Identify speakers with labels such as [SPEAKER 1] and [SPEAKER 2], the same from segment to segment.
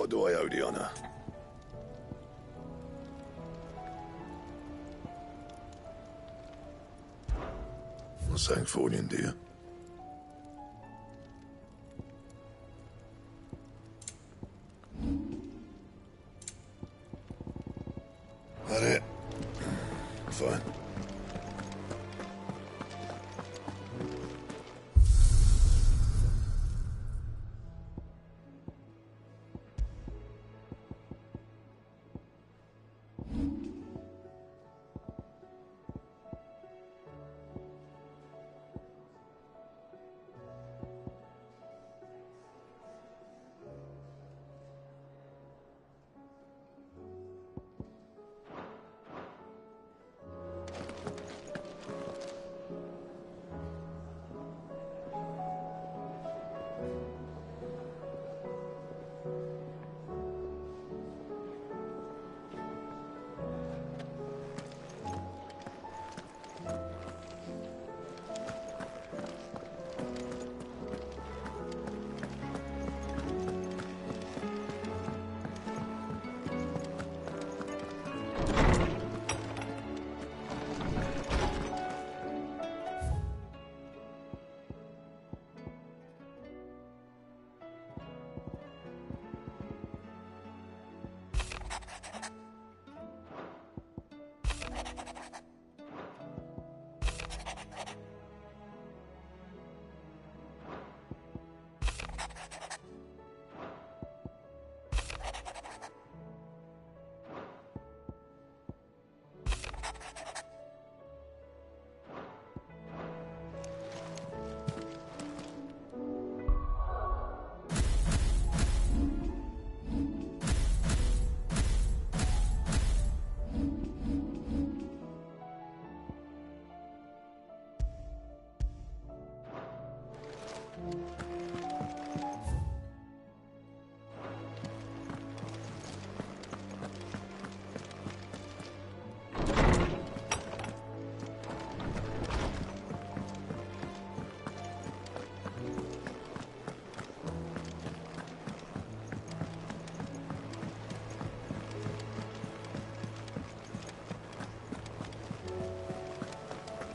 [SPEAKER 1] What do I owe the honor? A Sanctfordian, do you? That it? Fine.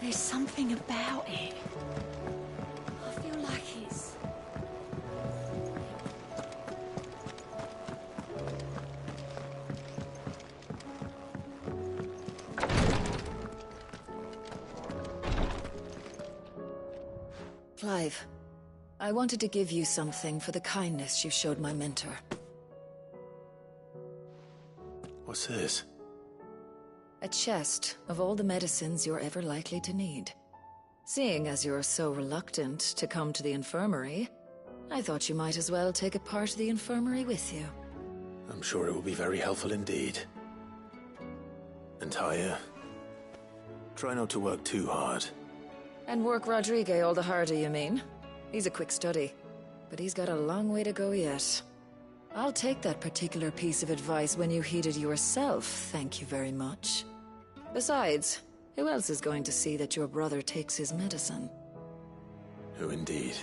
[SPEAKER 2] There's something about it. I feel like it's...
[SPEAKER 3] Clive, I wanted to give you something for the kindness you showed my mentor.
[SPEAKER 1] What's this?
[SPEAKER 3] A chest of all the medicines you're ever likely to need. Seeing as you're so reluctant to come to the infirmary, I thought you might as well take a part of the infirmary with you.
[SPEAKER 1] I'm sure it will be very helpful indeed. And Tyre, try not to work too hard.
[SPEAKER 3] And work Rodrigue all the harder, you mean? He's a quick study, but he's got a long way to go yet. I'll take that particular piece of advice when you heed it yourself, thank you very much. Besides, who else is going to see that your brother takes his medicine?
[SPEAKER 1] Who indeed?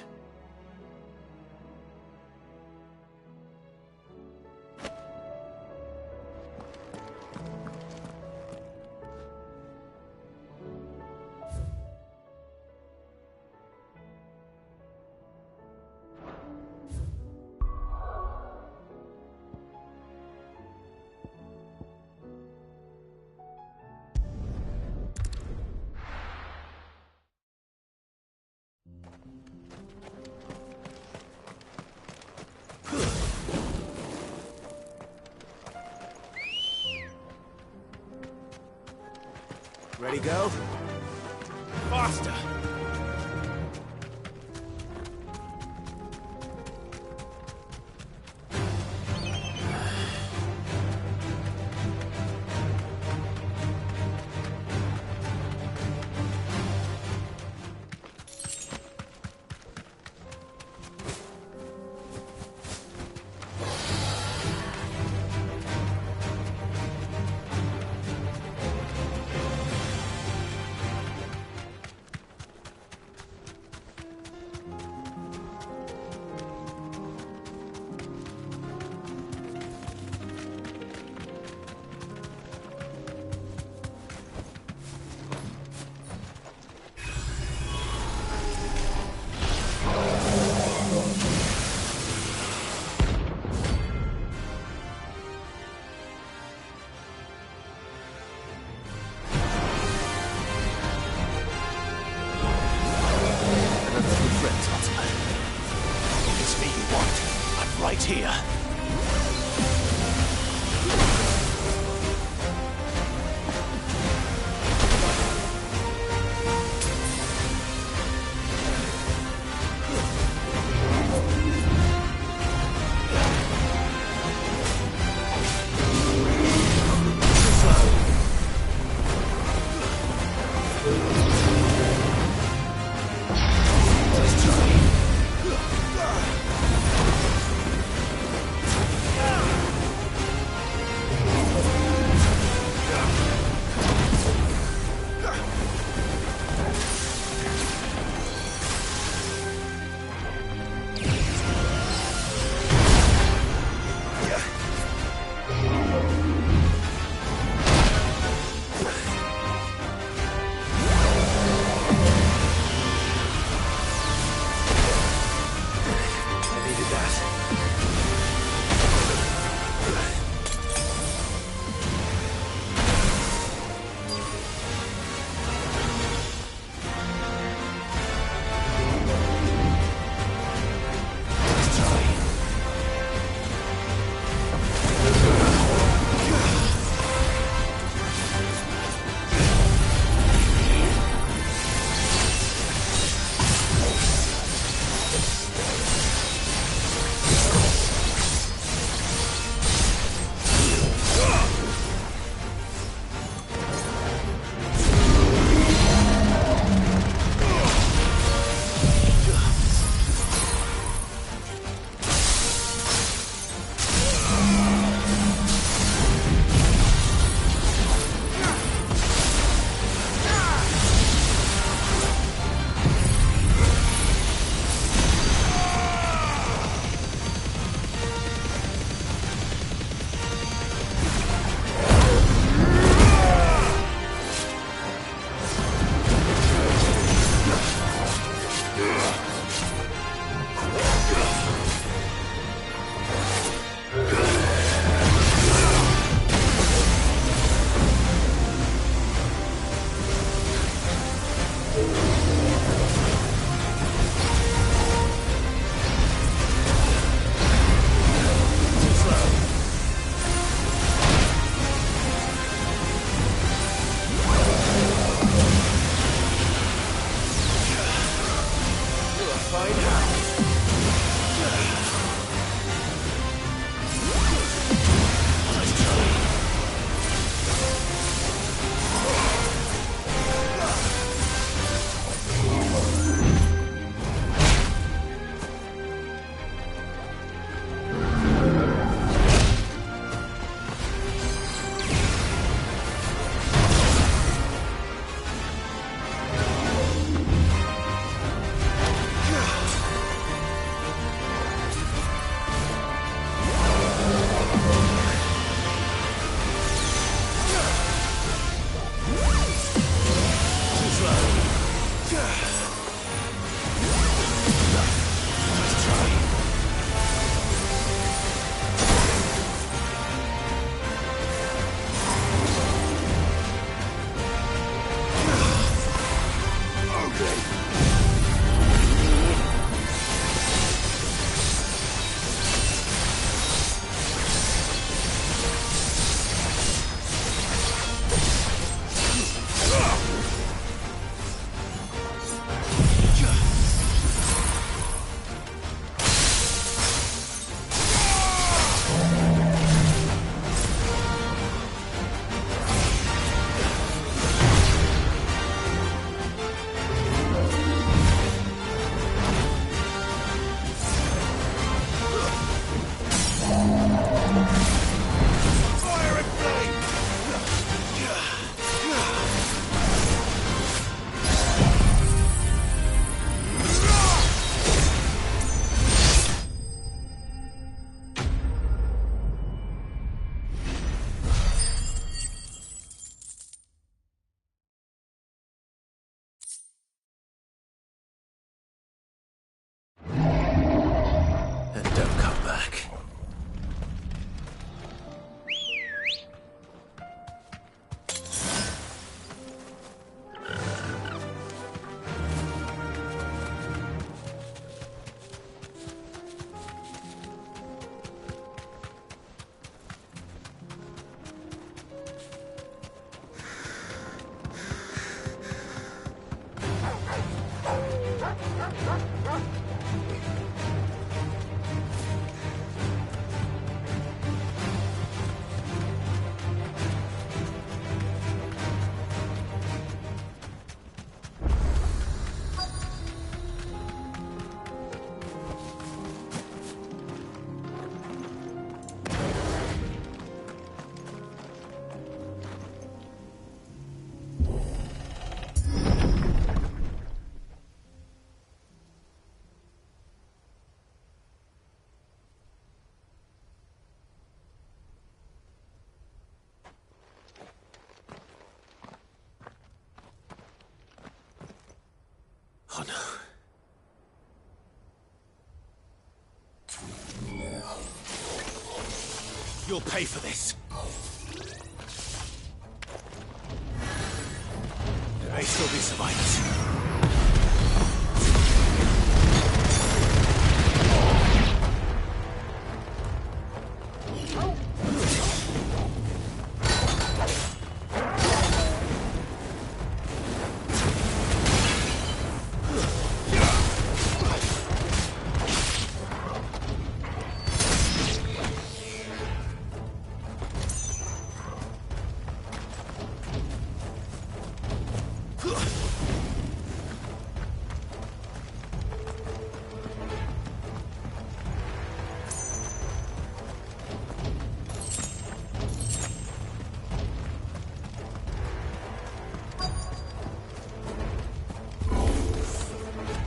[SPEAKER 4] Ready, go? Faster! here.
[SPEAKER 1] Oh no. You'll pay for this. There may still be survivors.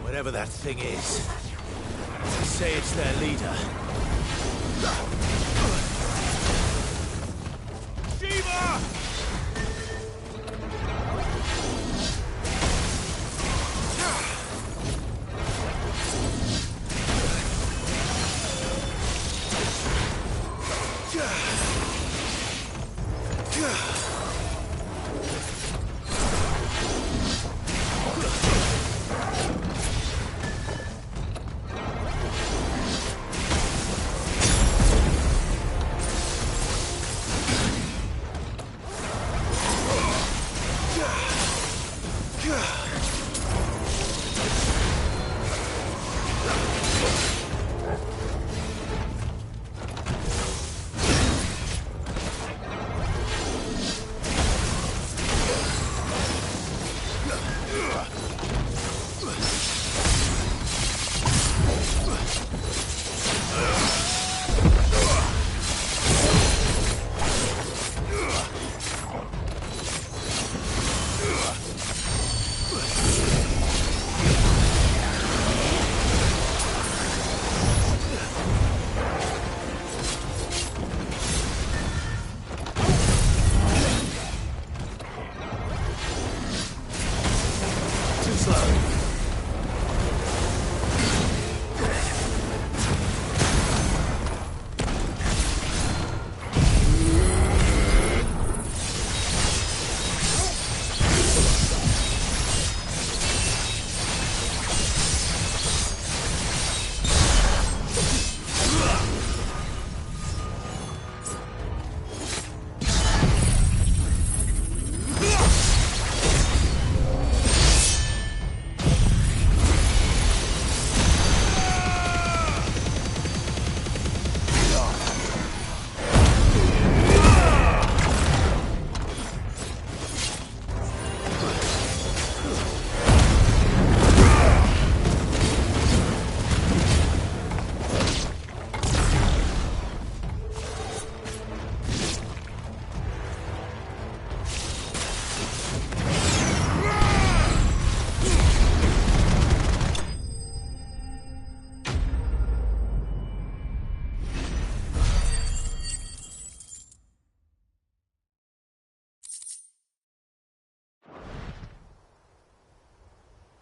[SPEAKER 1] Whatever that thing is, they say it's their leader. Shiva!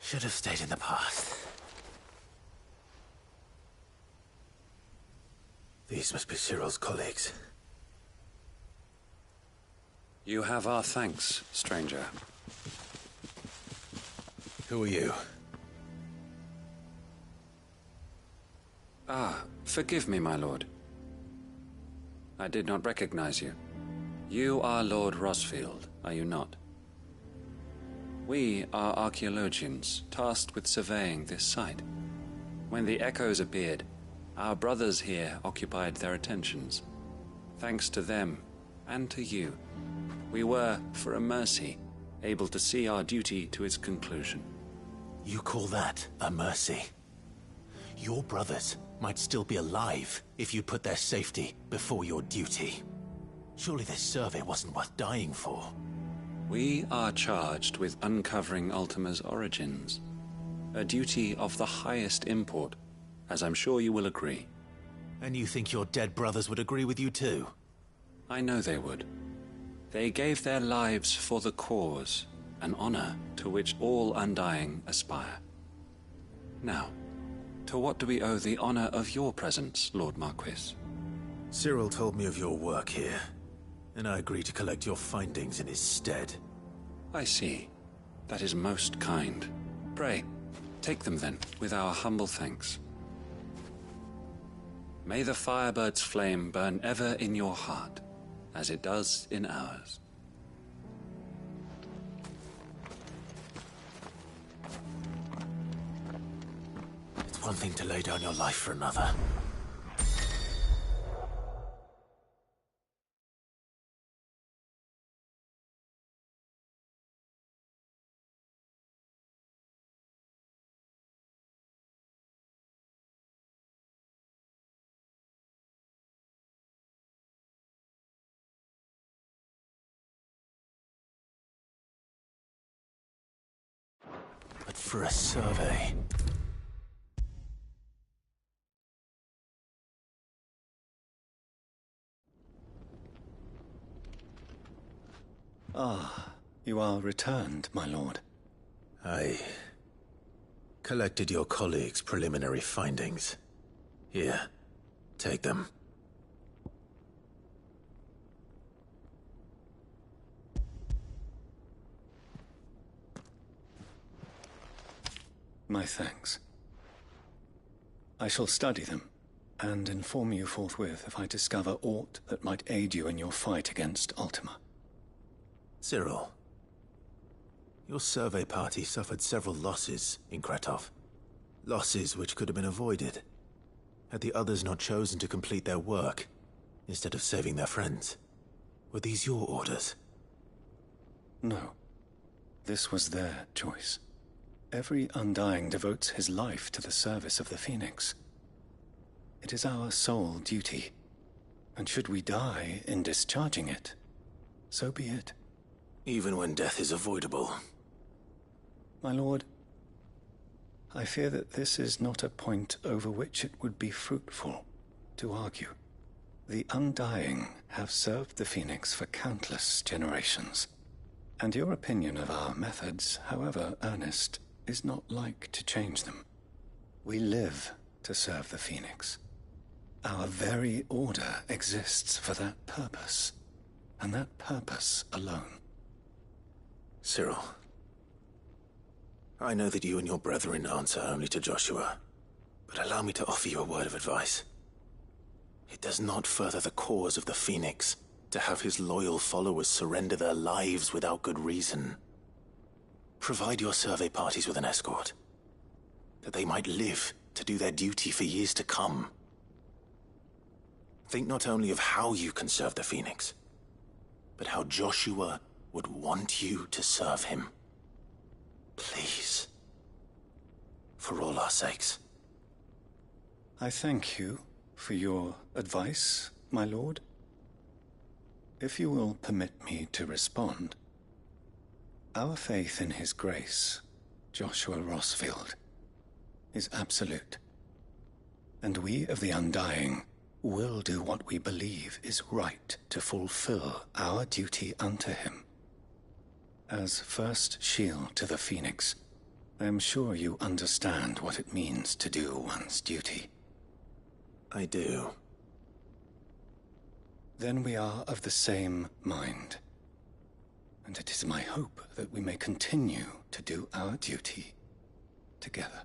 [SPEAKER 1] Should have stayed in the past. These must be Cyril's colleagues.
[SPEAKER 5] You have our thanks, stranger.
[SPEAKER 1] Who are you?
[SPEAKER 5] Ah, forgive me, my lord. I did not recognize you. You are Lord Rosfield, are you not? We are archaeologians tasked with surveying this site. When the echoes appeared, our brothers here occupied their attentions. Thanks to them, and to you, we were, for a mercy, able to see our duty to its conclusion.
[SPEAKER 1] You call that a mercy? Your brothers might still be alive if you put their safety before your duty. Surely this survey wasn't worth dying for.
[SPEAKER 5] We are charged with uncovering Ultima's origins. A duty of the highest import, as I'm sure you will agree.
[SPEAKER 1] And you think your dead brothers would agree with you too?
[SPEAKER 5] I know they would. They gave their lives for the cause, an honor to which all Undying aspire. Now, to what do we owe the honor of your presence, Lord Marquis?
[SPEAKER 1] Cyril told me of your work here, and I agreed to collect your findings in his stead.
[SPEAKER 5] I see. That is most kind. Pray, take them then, with our humble thanks. May the Firebird's flame burn ever in your heart, as it does in ours.
[SPEAKER 1] It's one thing to lay down your life for another. But for a survey...
[SPEAKER 6] Ah, you are returned, my lord.
[SPEAKER 1] I collected your colleagues' preliminary findings. Here, take them.
[SPEAKER 6] My thanks. I shall study them, and inform you forthwith if I discover aught that might aid you in your fight against Ultima.
[SPEAKER 1] Cyril, your survey party suffered several losses in Kretov. Losses which could have been avoided, had the others not chosen to complete their work, instead of saving their friends. Were these your orders?
[SPEAKER 6] No. This was their choice. Every Undying devotes his life to the service of the Phoenix. It is our sole duty, and should we die in discharging it, so be it.
[SPEAKER 1] Even when death is avoidable.
[SPEAKER 6] My lord, I fear that this is not a point over which it would be fruitful to argue. The Undying have served the Phoenix for countless generations, and your opinion of our methods, however earnest, is not like to change them. We live to serve the Phoenix. Our very order exists for that purpose, and that purpose alone.
[SPEAKER 1] Cyril, I know that you and your brethren answer only to Joshua, but allow me to offer you a word of advice. It does not further the cause of the Phoenix to have his loyal followers surrender their lives without good reason. Provide your survey parties with an escort, that they might live to do their duty for years to come. Think not only of how you can serve the Phoenix, but how Joshua would want you to serve him. Please. For all our sakes.
[SPEAKER 6] I thank you for your advice, my lord. If you will permit me to respond, our faith in his grace, Joshua Rossfield, is absolute. And we of the Undying will do what we believe is right to fulfill our duty unto him. As first shield to the Phoenix, I am sure you understand what it means to do one's duty.
[SPEAKER 1] I do.
[SPEAKER 6] Then we are of the same mind. And it is my hope that we may continue to do our duty together.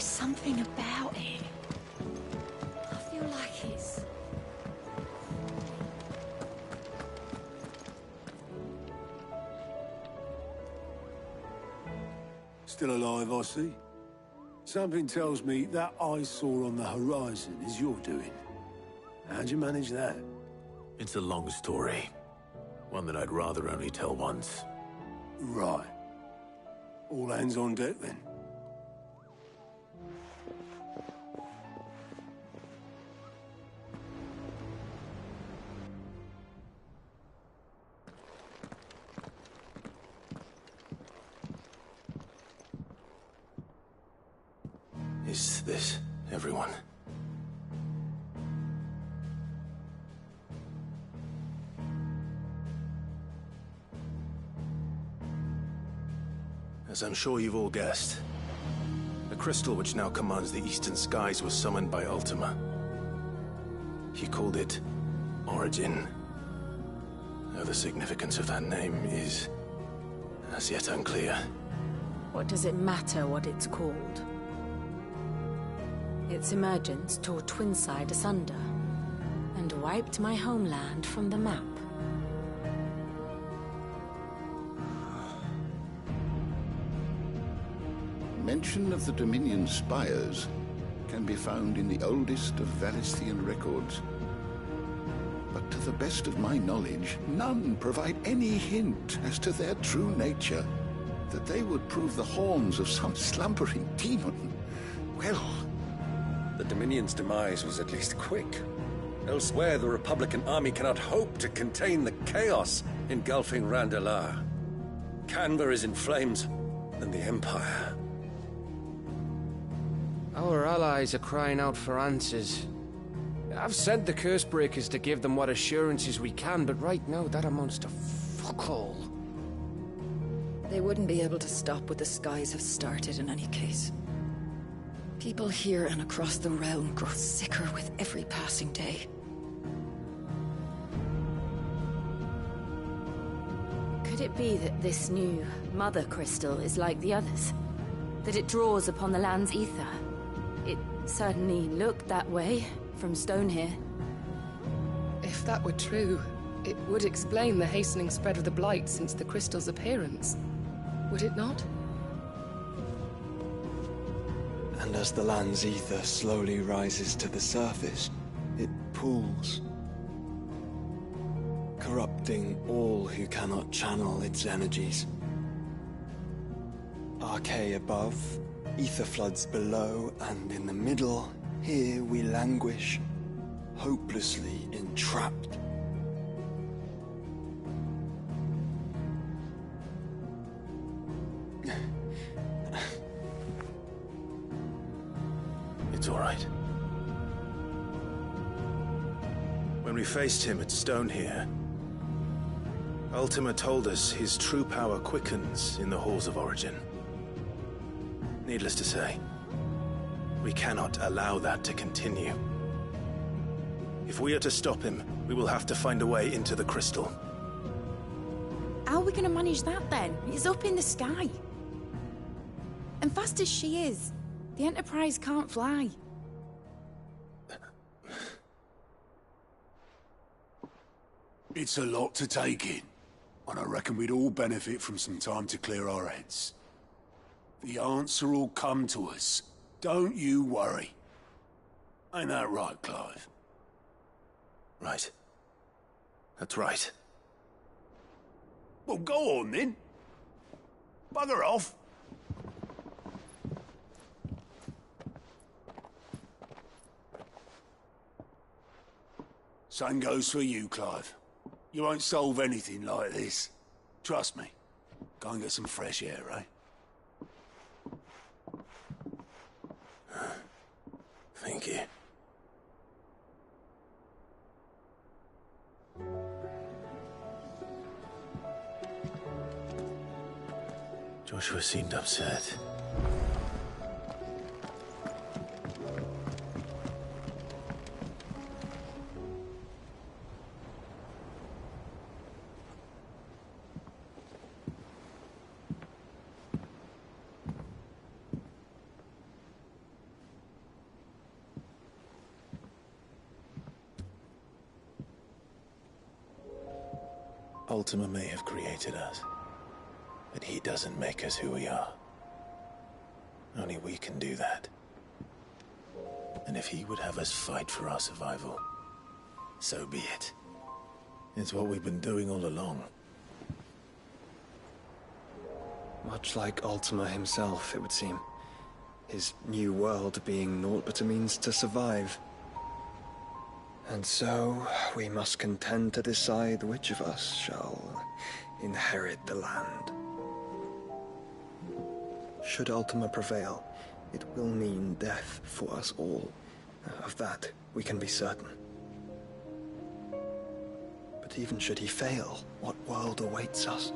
[SPEAKER 2] There's something about it. I feel like it's...
[SPEAKER 7] Still alive, I see. Something tells me that eyesore on the horizon is your doing. How'd you manage that?
[SPEAKER 1] It's a long story. One that I'd rather only tell once.
[SPEAKER 7] Right. All hands on deck, then.
[SPEAKER 1] Is this everyone? As I'm sure you've all guessed, the crystal which now commands the eastern skies was summoned by Ultima. He called it Origin. Though the significance of that name is as yet unclear.
[SPEAKER 8] What does it matter what it's called? Its emergence tore Twinside asunder, and wiped my homeland from the map.
[SPEAKER 9] Mention of the Dominion spires can be found in the oldest of Valisthian records. But to the best of my knowledge, none provide any hint as to their true nature. That they would prove the horns of some slumbering demon. Well...
[SPEAKER 10] The Dominion's demise was at least quick. Elsewhere, the Republican army cannot hope to contain the chaos engulfing Randalar. Canva is in flames, and the Empire.
[SPEAKER 4] Our allies are crying out for answers. I've sent the Cursebreakers to give them what assurances we can, but right now that amounts to fuck all.
[SPEAKER 3] They wouldn't be able to stop what the skies have started in any case. People here and across the realm grow sicker with every passing day.
[SPEAKER 8] Could it be that this new Mother Crystal is like the others? That it draws upon the land's ether? It certainly looked that way from Stonehere.
[SPEAKER 11] If that were true, it would explain the hastening spread of the Blight since the crystal's appearance. Would it not?
[SPEAKER 12] And as the land's ether slowly rises to the surface, it pools, corrupting all who cannot channel its energies. Archay above, ether floods below, and in the middle, here we languish, hopelessly entrapped.
[SPEAKER 1] It's all right. When we faced him at Stonehere, Ultima told us his true power quickens in the halls of Origin. Needless to say, we cannot allow that to continue. If we are to stop him, we will have to find a way into the crystal.
[SPEAKER 13] How are we going to manage that then? It's up in the sky. And fast as she is, the Enterprise can't fly.
[SPEAKER 7] It's a lot to take in, and I reckon we'd all benefit from some time to clear our heads. The answer will come to us. Don't you worry. Ain't that right, Clive?
[SPEAKER 1] Right. That's right.
[SPEAKER 7] Well, go on then. Bugger off. Same goes for you, Clive. You won't solve anything like this. Trust me. Go and get some fresh air, eh?
[SPEAKER 1] Thank you. Joshua seemed upset. Ultima may have created us, but he doesn't make us who we are. Only we can do that. And if he would have us fight for our survival, so be it. It's what we've been doing all along.
[SPEAKER 12] Much like Ultima himself, it would seem. His new world being naught but a means to survive. And so, we must contend to decide which of us shall inherit the land. Should Ultima prevail, it will mean death for us all. Of that, we can be certain. But even should he fail, what world awaits us?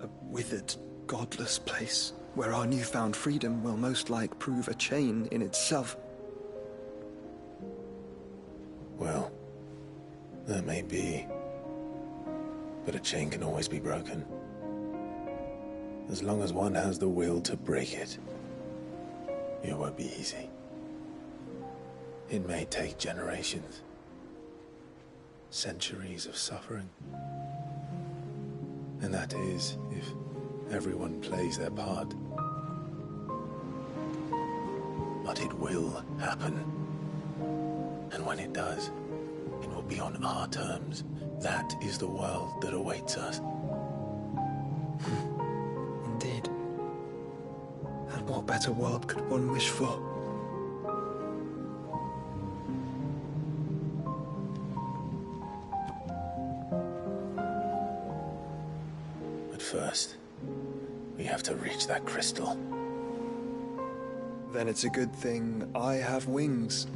[SPEAKER 12] A withered, godless place, where our newfound freedom will most like prove a chain in itself.
[SPEAKER 1] Well, that may be. But a chain can always be broken. As long as one has the will to break it. It won't be easy. It may take generations. Centuries of suffering. And that is, if everyone plays their part. But it will happen. And when it does, it will be on our terms. That is the world that awaits us.
[SPEAKER 12] Indeed. And what better world could one wish for?
[SPEAKER 1] But first, we have to reach that crystal.
[SPEAKER 12] Then it's a good thing I have wings.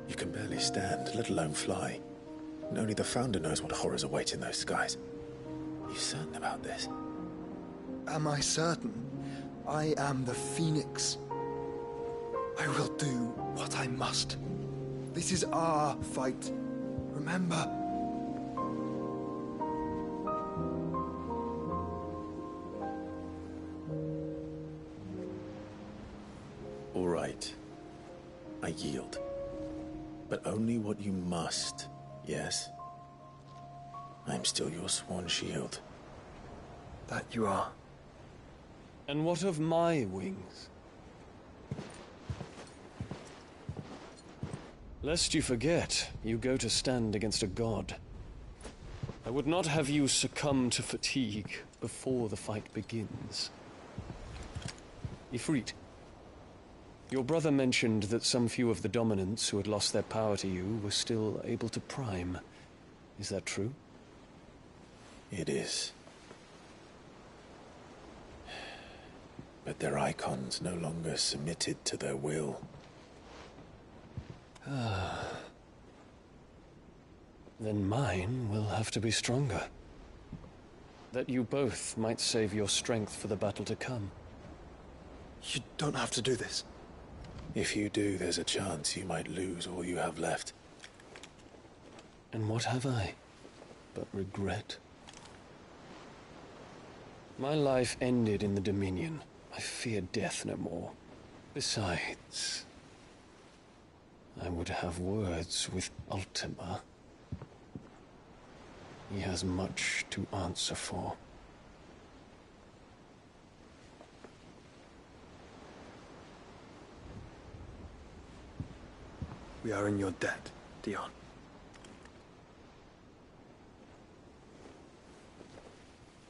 [SPEAKER 1] You can barely stand, let alone fly. And only the Founder knows what horrors await in those skies. Are you certain about this?
[SPEAKER 12] Am I certain? I am the Phoenix. I will do what I must. This is our fight. Remember.
[SPEAKER 1] All right. I yield. But only what you must, yes? I'm still your sworn shield.
[SPEAKER 12] That you are.
[SPEAKER 14] And what of my wings? Lest you forget, you go to stand against a god. I would not have you succumb to fatigue before the fight begins. Ifrit, your brother mentioned that some few of the dominants who had lost their power to you were still able to prime. Is that true?
[SPEAKER 1] It is. But their icons no longer submitted to their will.
[SPEAKER 14] Then mine will have to be stronger. That you both might save your strength for the battle to come.
[SPEAKER 12] You don't have to do this.
[SPEAKER 1] If you do, there's a chance you might lose all you have left.
[SPEAKER 14] And what have I but regret? My life ended in the Dominion. I fear death no more. Besides, I would have words with Ultima. He has much to answer for.
[SPEAKER 12] We are in your debt, Dion.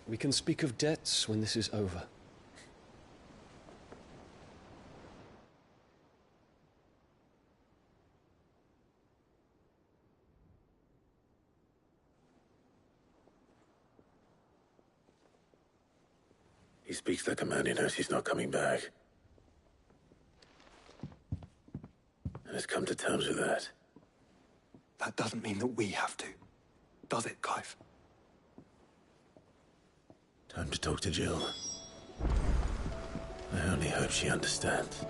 [SPEAKER 14] We can speak of debts when this is over.
[SPEAKER 1] He speaks the command, he knows he's not coming back. And has come to terms with that.
[SPEAKER 12] That doesn't mean that we have to, does it, Clive?
[SPEAKER 1] Time to talk to Jill. I only hope she understands.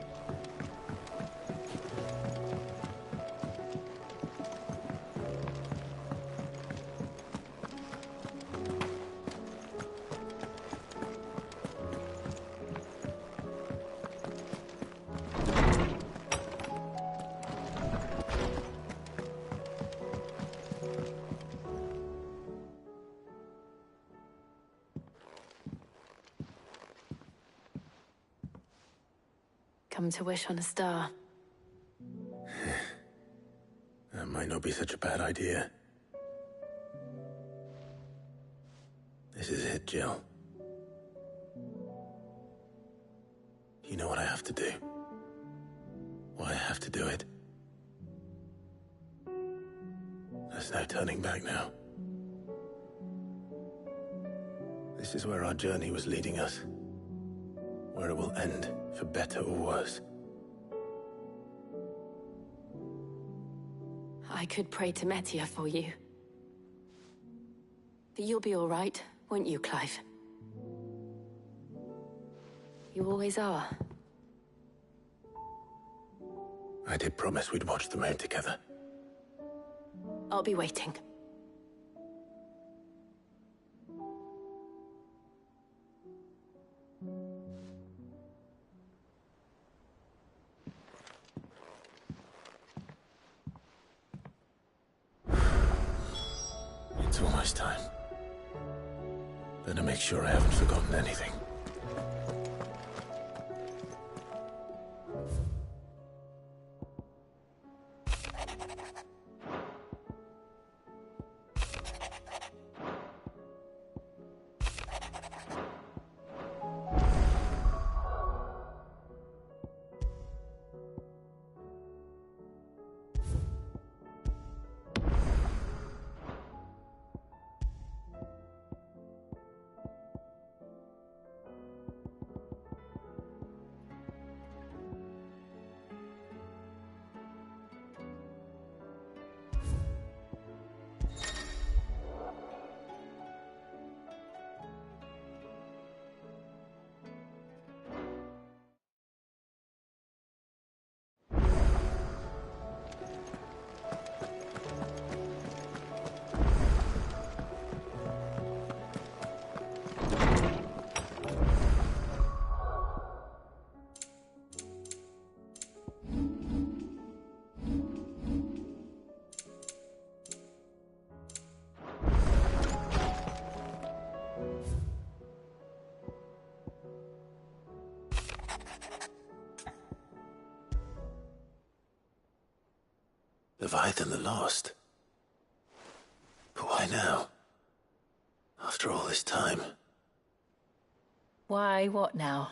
[SPEAKER 8] come to wish on a star.
[SPEAKER 1] That might not be such a bad idea. This is it, Jill. You know what I have to do. Why I have to do it. There's no turning back now. This is where our journey was leading us. Where it will end, for better or worse.
[SPEAKER 8] I could pray to Metia for you. But you'll be all right, won't you, Clive? You always are.
[SPEAKER 1] I did promise we'd watch the moon together.
[SPEAKER 8] I'll be waiting.
[SPEAKER 1] It's almost time. Better make sure I haven't forgotten anything. Leviathan the Lost. But why now? After all this time.
[SPEAKER 8] Why, what now?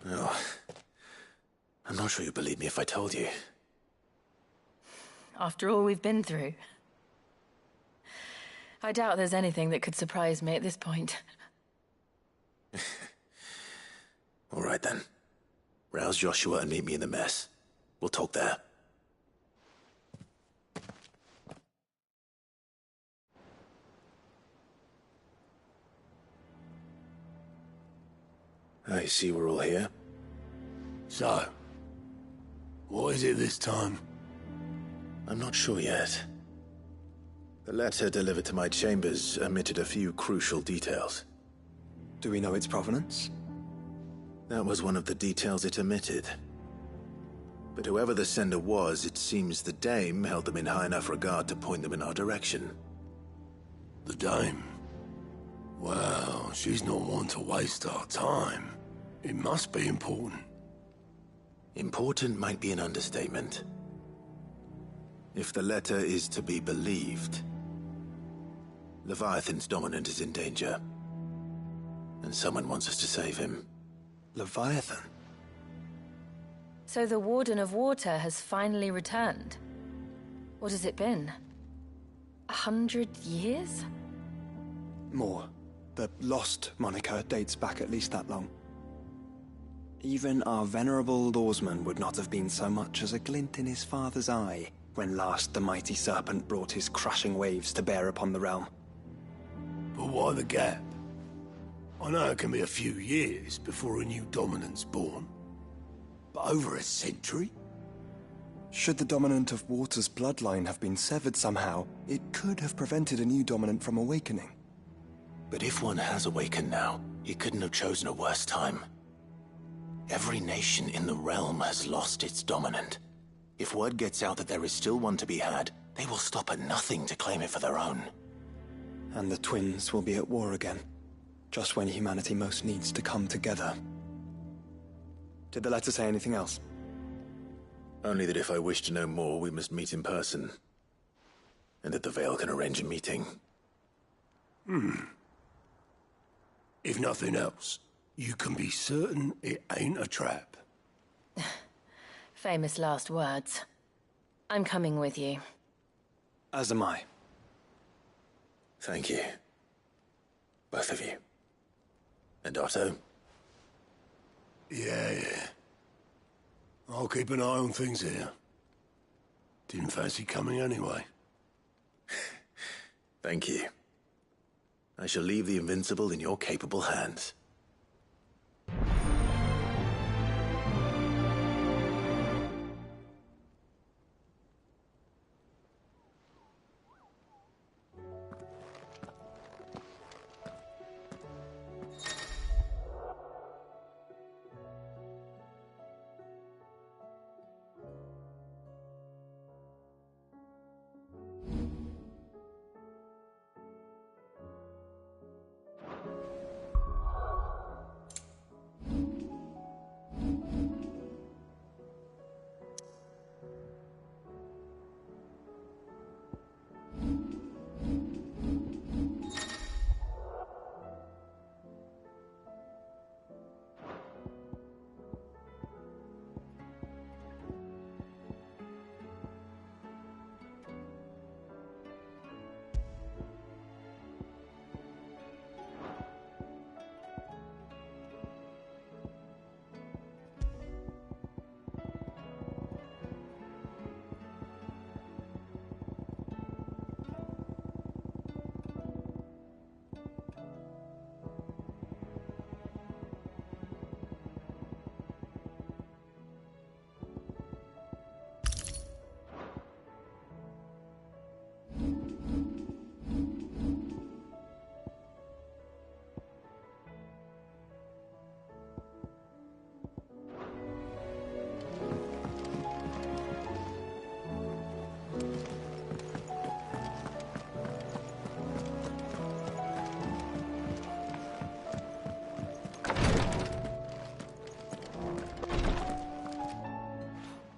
[SPEAKER 1] Oh, I'm not sure you'd believe me if I told you.
[SPEAKER 8] After all we've been through. I doubt there's anything that could surprise me at this point.
[SPEAKER 1] All right then. Rouse Joshua and meet me in the mess. We'll talk there. I see we're all here.
[SPEAKER 7] So, what is it this time?
[SPEAKER 1] I'm not sure yet. The letter delivered to my chambers omitted a few crucial details.
[SPEAKER 12] Do we know its provenance?
[SPEAKER 1] That was one of the details it omitted. But whoever the sender was, it seems the Dame held them in high enough regard to point them in our direction.
[SPEAKER 7] The Dame? Well, she's not one to waste our time. It must be important.
[SPEAKER 1] Important might be an understatement. If the letter is to be believed, Leviathan's dominant is in danger. And someone wants us to save him.
[SPEAKER 12] Leviathan?
[SPEAKER 8] So the Warden of Water has finally returned. What has it been? 100 years?
[SPEAKER 12] More. The Lost moniker dates back at least that long. Even our venerable lawsman would not have been so much as a glint in his father's eye when last the mighty serpent brought his crushing waves to bear upon the realm.
[SPEAKER 7] But why the gap? I know it can be a few years before a new dominant's born. But over a century?
[SPEAKER 12] Should the dominant of Water's bloodline have been severed somehow, it could have prevented a new dominant from awakening.
[SPEAKER 1] But if one has awakened now, he couldn't have chosen a worse time. Every nation in the realm has lost its dominant. If word gets out that there is still one to be had, they will stop at nothing to claim it for their own.
[SPEAKER 12] And the twins will be at war again. Just when humanity most needs to come together. Did the letter say anything else?
[SPEAKER 1] Only that if I wish to know more, we must meet in person. And that the Vale can arrange a meeting.
[SPEAKER 7] If nothing else, you can be certain it ain't a trap.
[SPEAKER 8] Famous last words. I'm coming with you.
[SPEAKER 12] As am I.
[SPEAKER 1] Thank you. Both of you. And Otto?
[SPEAKER 7] Yeah. I'll keep an eye on things here. Didn't fancy coming anyway.
[SPEAKER 1] Thank you. I shall leave the Invincible in your capable hands.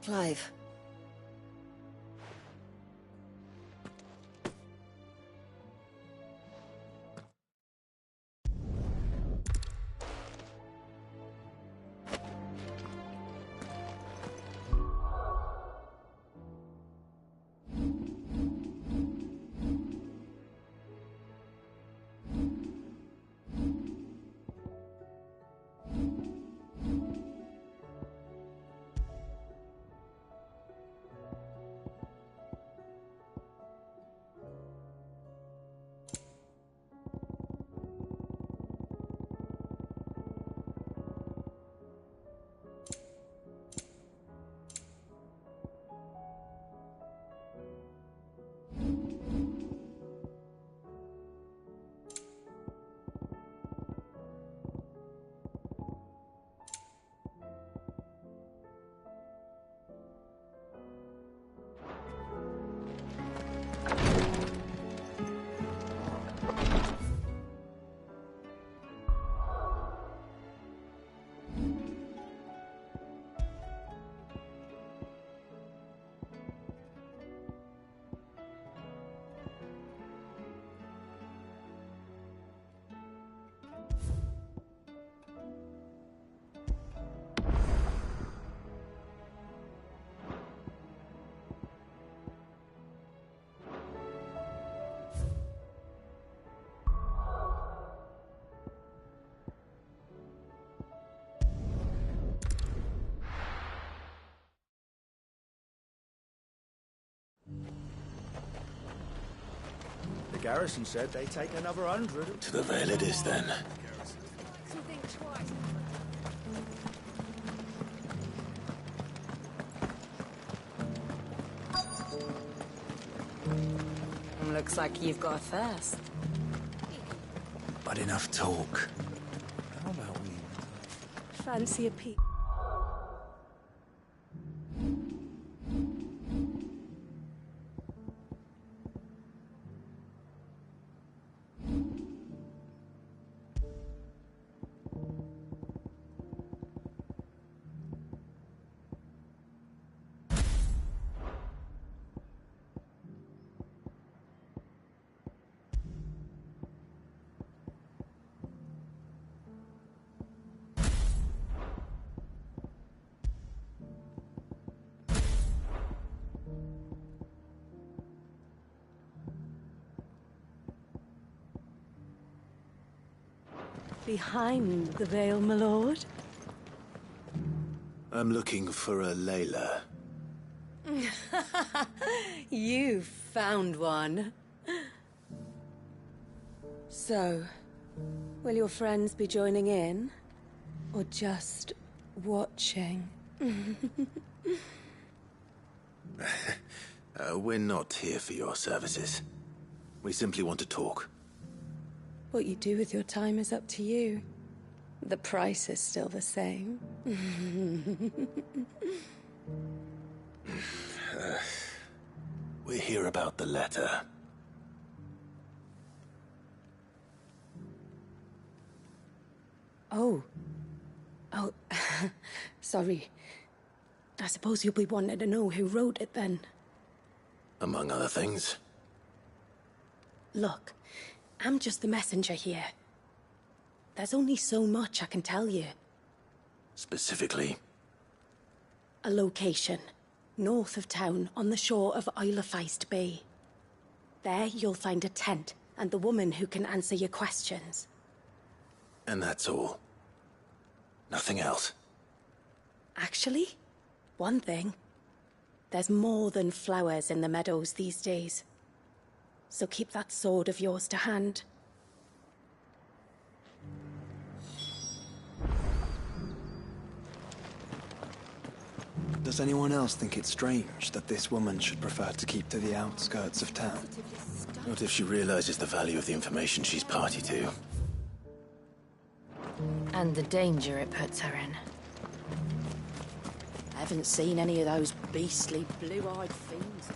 [SPEAKER 3] Clive.
[SPEAKER 15] The garrison said they'd take another 100.
[SPEAKER 1] To the Vale it is, then.
[SPEAKER 2] Looks like you've got a thirst.
[SPEAKER 1] But enough talk.
[SPEAKER 15] How about we...
[SPEAKER 2] Fancy a peek?
[SPEAKER 16] behind the veil, my lord?
[SPEAKER 1] I'm looking for a Layla.
[SPEAKER 16] You found one. So, will your friends be joining in? Or just watching?
[SPEAKER 1] We're not here for your services. We simply want to talk.
[SPEAKER 16] What you do with your time is up to you. The price is still the same.
[SPEAKER 1] We're here about the letter.
[SPEAKER 16] Oh, sorry. I suppose you'll be wanting to know who wrote it then.
[SPEAKER 1] Among other things.
[SPEAKER 16] Look, I'm just the messenger here. There's only so much I can tell you.
[SPEAKER 1] Specifically?
[SPEAKER 16] A location, north of town, on the shore of Isle of Feist Bay. There you'll find a tent, and the woman who can answer your questions.
[SPEAKER 1] And that's all? Nothing else?
[SPEAKER 16] Actually, one thing. There's more than flowers in the meadows these days. So keep that sword of yours to hand.
[SPEAKER 12] Does anyone else think it strange that this woman should prefer to keep to the outskirts of town?
[SPEAKER 1] Not if she realizes the value of the information she's party to.
[SPEAKER 8] And the danger it puts her in.
[SPEAKER 2] I haven't seen any of those beastly blue-eyed fiends.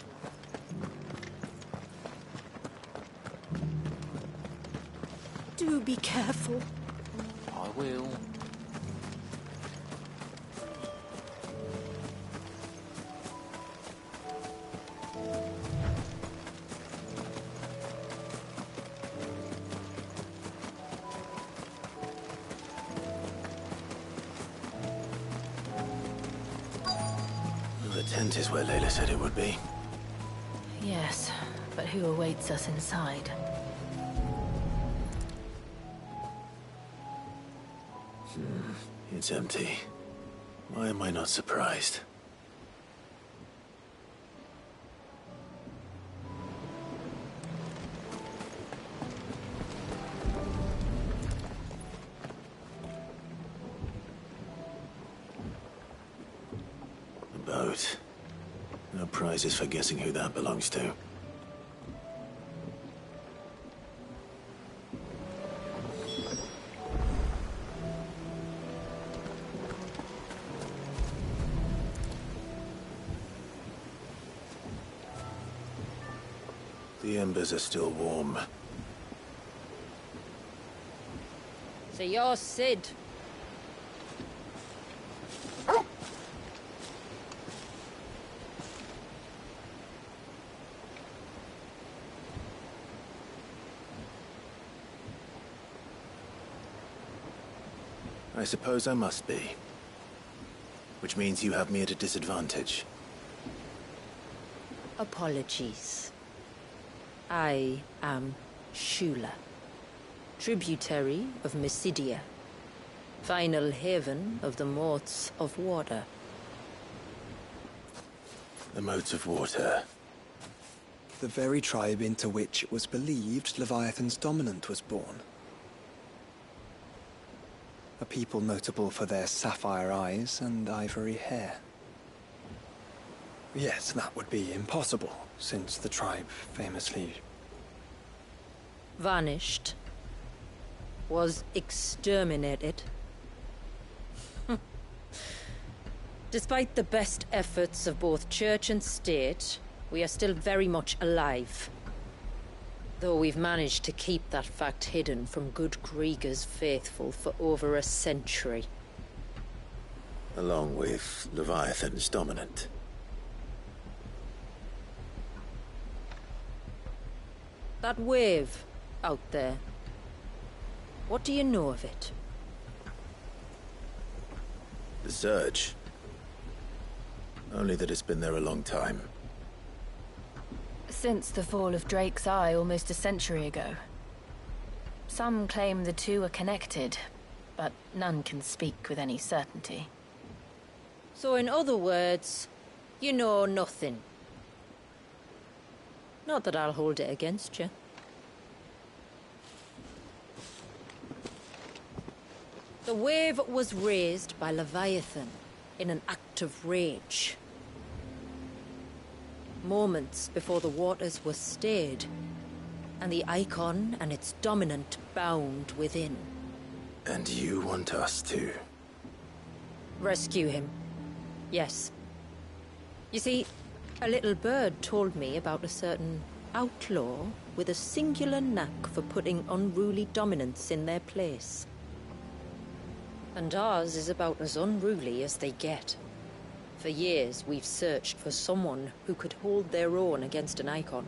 [SPEAKER 16] Do be careful.
[SPEAKER 17] I will.
[SPEAKER 1] The tent is where Layla said it would be.
[SPEAKER 8] Yes, but who awaits us inside?
[SPEAKER 1] It's empty. Why am I not surprised? A boat. No prizes for guessing who that belongs to. The embers are still warm.
[SPEAKER 3] So you're Sid.
[SPEAKER 1] I suppose I must be. Which means you have me at a disadvantage.
[SPEAKER 3] Apologies. I am Shula, tributary of Mysidia, final haven of the Motes of Water.
[SPEAKER 1] The Motes of Water.
[SPEAKER 12] The very tribe into which it was believed Leviathan's dominant was born. A people notable for their sapphire eyes and ivory hair. Yes, that would be impossible, since the tribe famously...
[SPEAKER 3] vanished. Was exterminated. Despite the best efforts of both church and state, we are still very much alive. Though we've managed to keep that fact hidden from good Grieger's faithful for over a century.
[SPEAKER 1] Along with Leviathan's dominant.
[SPEAKER 3] That wave out there. What do you know of it?
[SPEAKER 1] The Surge. Only that it's been there a long time.
[SPEAKER 8] Since the fall of Drake's Eye almost a century ago. Some claim the two are connected, but none can speak with any certainty.
[SPEAKER 2] So in other words, you know nothing. Not that I'll hold it against you. The wave was raised by Leviathan in an act of rage. Moments before the waters were stayed, and the icon and its dominant bound within.
[SPEAKER 1] And you want us to?
[SPEAKER 2] Rescue him. Yes. You see, a little bird told me about a certain outlaw with a singular knack for putting unruly dominants in their place. And ours is about as unruly as they get. For years, we've searched for someone who could hold their own against an icon.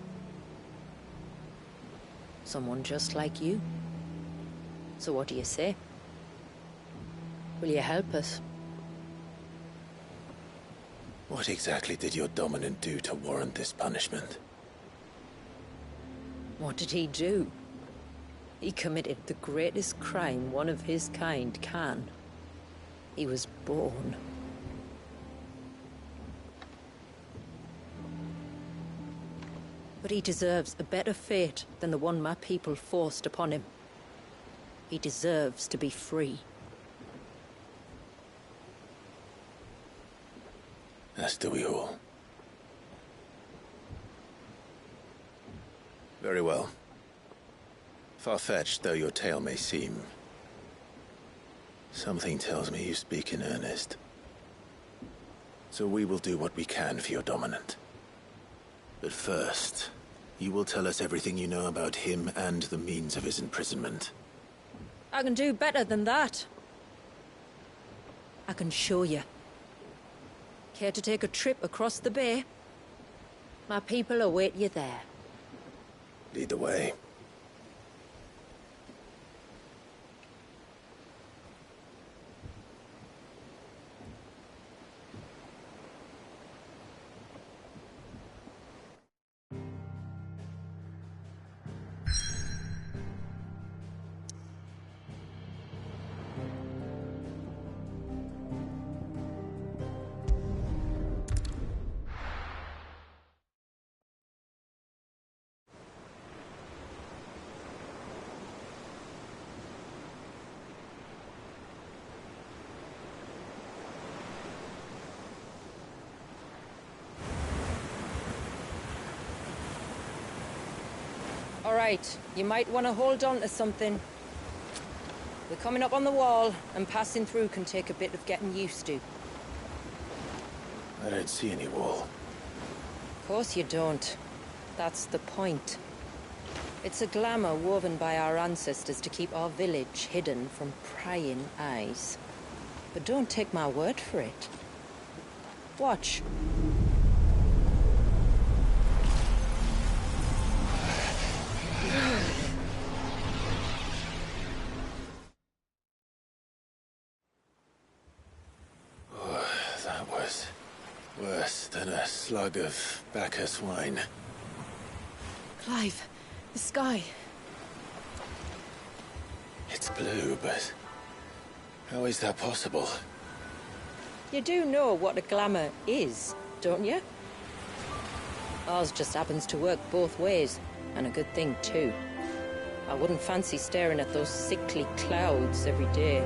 [SPEAKER 2] Someone just like you. So what do you say? Will you help us?
[SPEAKER 1] What exactly did your dominant do to warrant this punishment?
[SPEAKER 2] What did he do? He committed the greatest crime one of his kind can. He was born. But he deserves a better fate than the one my people forced upon him. He deserves to be free.
[SPEAKER 1] As do we all. Very well. Far-fetched though your tale may seem, something tells me you speak in earnest. So we will do what we can for your dominant. But first, you will tell us everything you know about him and the means of his imprisonment.
[SPEAKER 2] I can do better than that. I can show you. Care to take a trip across the bay? My people await you there.
[SPEAKER 1] Lead the way.
[SPEAKER 2] All right, you might want to hold on to something. We're coming up on the wall, and passing through can take a bit of getting used to.
[SPEAKER 1] I don't see any wall.
[SPEAKER 2] Of course you don't. That's the point. It's a glamour woven by our ancestors to keep our village hidden from prying eyes. But don't take my word for it. Watch.
[SPEAKER 1] That was worse than a slug of Bacchus wine.
[SPEAKER 11] Clive, the sky.
[SPEAKER 1] It's blue, but how is that possible?
[SPEAKER 2] You do know what a glamour is, don't you? Ours just happens to work both ways, and a good thing too. I wouldn't fancy staring at those sickly clouds every day.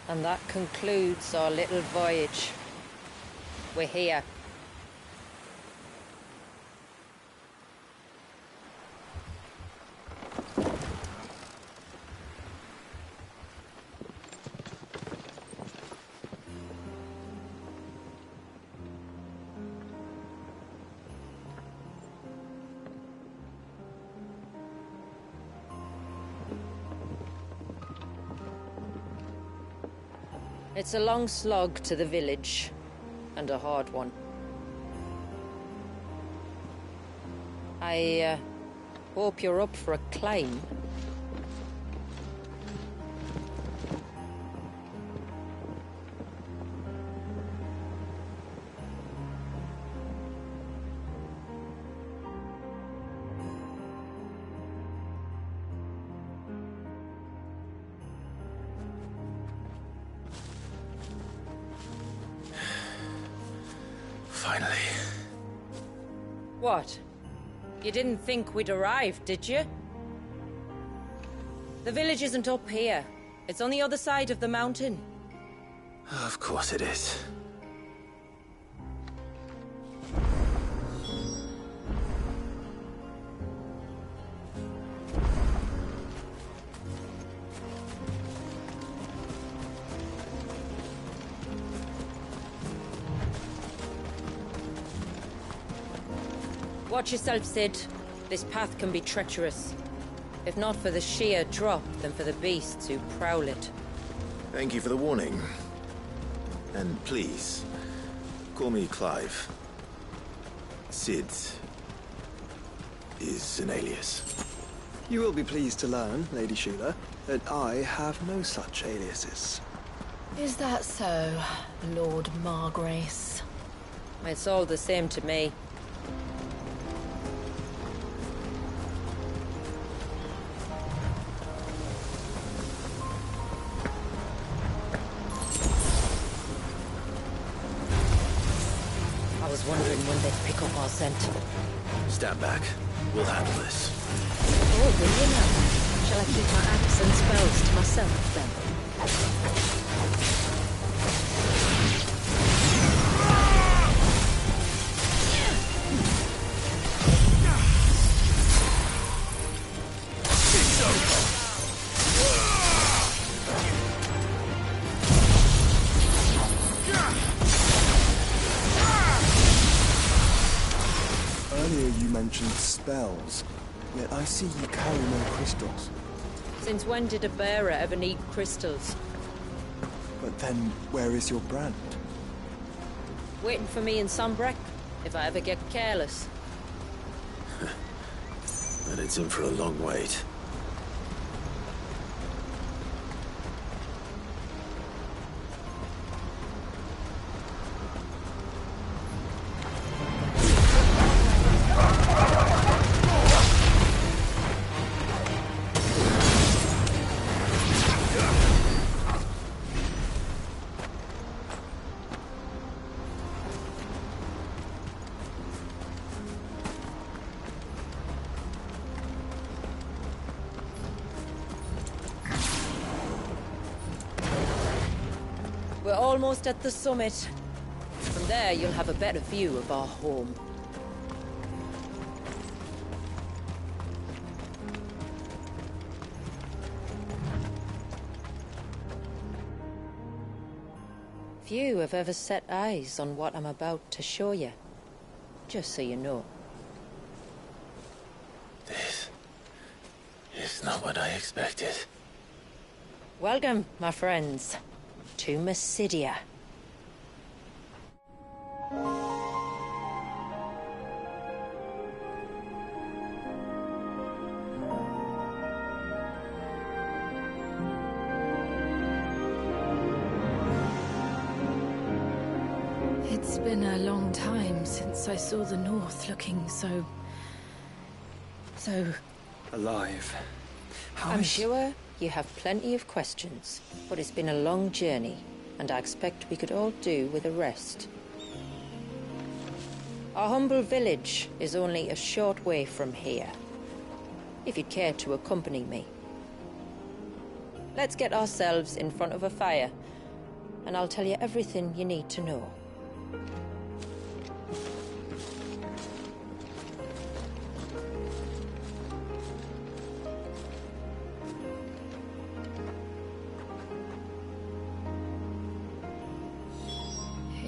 [SPEAKER 2] And that concludes our little voyage. We're here. It's a long slog to the village, and a hard one. I hope you're up for a climb.
[SPEAKER 1] Finally.
[SPEAKER 2] What? You didn't think we'd arrived, did you? The village isn't up here. It's on the other side of the mountain.
[SPEAKER 1] Of course it is.
[SPEAKER 2] Watch yourself, Cid. This path can be treacherous. If not for the sheer drop, then for the beasts who prowl it.
[SPEAKER 1] Thank you for the warning. And please, call me Clive. Cid is an alias.
[SPEAKER 12] You will be pleased to learn, Lady Shula, that I have no such aliases.
[SPEAKER 8] Is that so, Lord Margrace?
[SPEAKER 2] It's all the same to me. I was wondering when they'd pick up our scent.
[SPEAKER 1] Stand back. We'll handle this.
[SPEAKER 2] Oh, will you now? Shall I keep my axe and spells to myself, then?
[SPEAKER 12] Earlier you mentioned spells, yet I see you carry no crystals.
[SPEAKER 2] Since when did a bearer ever need crystals?
[SPEAKER 12] But then, where is your brand?
[SPEAKER 2] Waiting for me in Sombrek, if I ever get careless.
[SPEAKER 1] And it's in for a long wait.
[SPEAKER 2] We're almost at the summit. From there, you'll have a better view of our home. Few have ever set eyes on what I'm about to show you. Just so you know.
[SPEAKER 1] This is not what I expected.
[SPEAKER 2] Welcome, my friends, to Mysidia.
[SPEAKER 3] It's been a long time since I saw the North looking so
[SPEAKER 12] alive.
[SPEAKER 2] I'm sure you have plenty of questions, but it's been a long journey, and I expect we could all do with a rest. Our humble village is only a short way from here, if you'd care to accompany me. Let's get ourselves in front of a fire, and I'll tell you everything you need to know.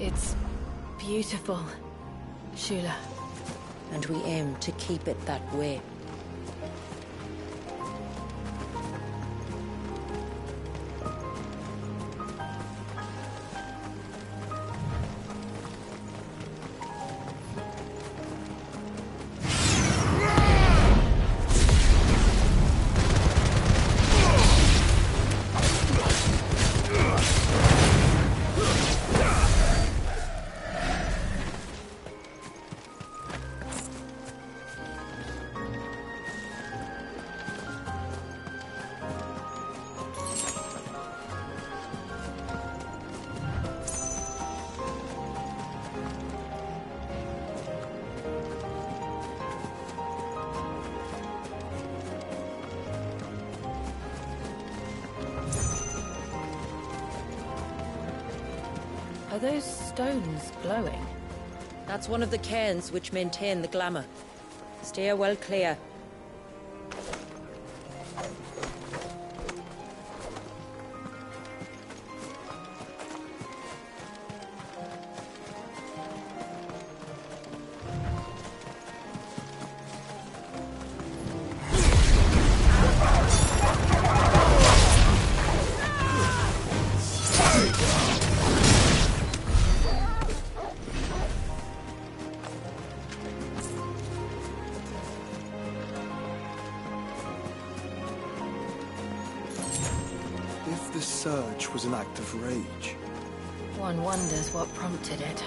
[SPEAKER 3] It's beautiful, Shula.
[SPEAKER 2] And we aim to keep it that way. Are those stones glowing? That's one of the cairns which maintain the glamour. Steer well clear.
[SPEAKER 12] If this surge was an act of rage...
[SPEAKER 2] One wonders what prompted it.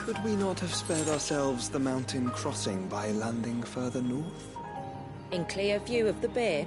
[SPEAKER 12] Could we not have spared ourselves the mountain crossing by landing further north?
[SPEAKER 2] In clear view of the bay?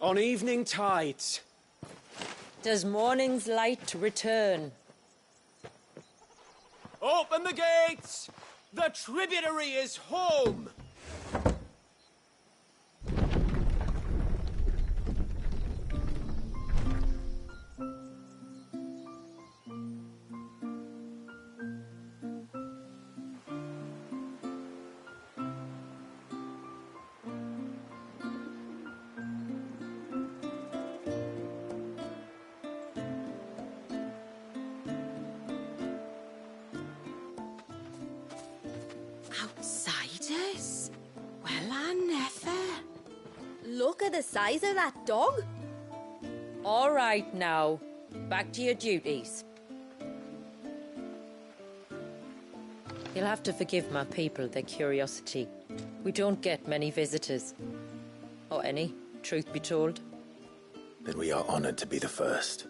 [SPEAKER 4] On evening tides.
[SPEAKER 2] Does morning's light return?
[SPEAKER 4] Open the gates! The tributary is home!
[SPEAKER 16] Outsiders? Well, I never. Look at the size of that dog.
[SPEAKER 2] All right now, back to your duties. You'll have to forgive my people their curiosity. We don't get many visitors. Or any, truth be told.
[SPEAKER 1] Then we are honored to be the first.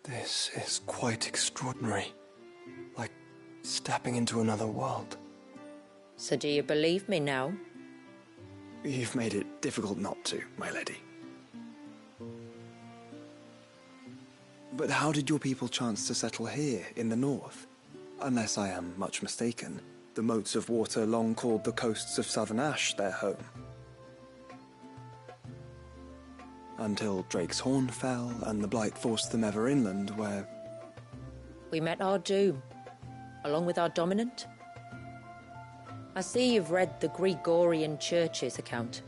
[SPEAKER 12] This is quite extraordinary. Like stepping into another world.
[SPEAKER 2] So do you believe me now?
[SPEAKER 12] You've made it difficult not to, my lady. But how did your people chance to settle here in the north? Unless I am much mistaken, the moats of water long called the coasts of Southern Ash their home. Until Drake's Horn fell and the Blight forced them ever inland, where...
[SPEAKER 2] We met our doom, along with our dominant. I see you've read the Gregorian Church's account,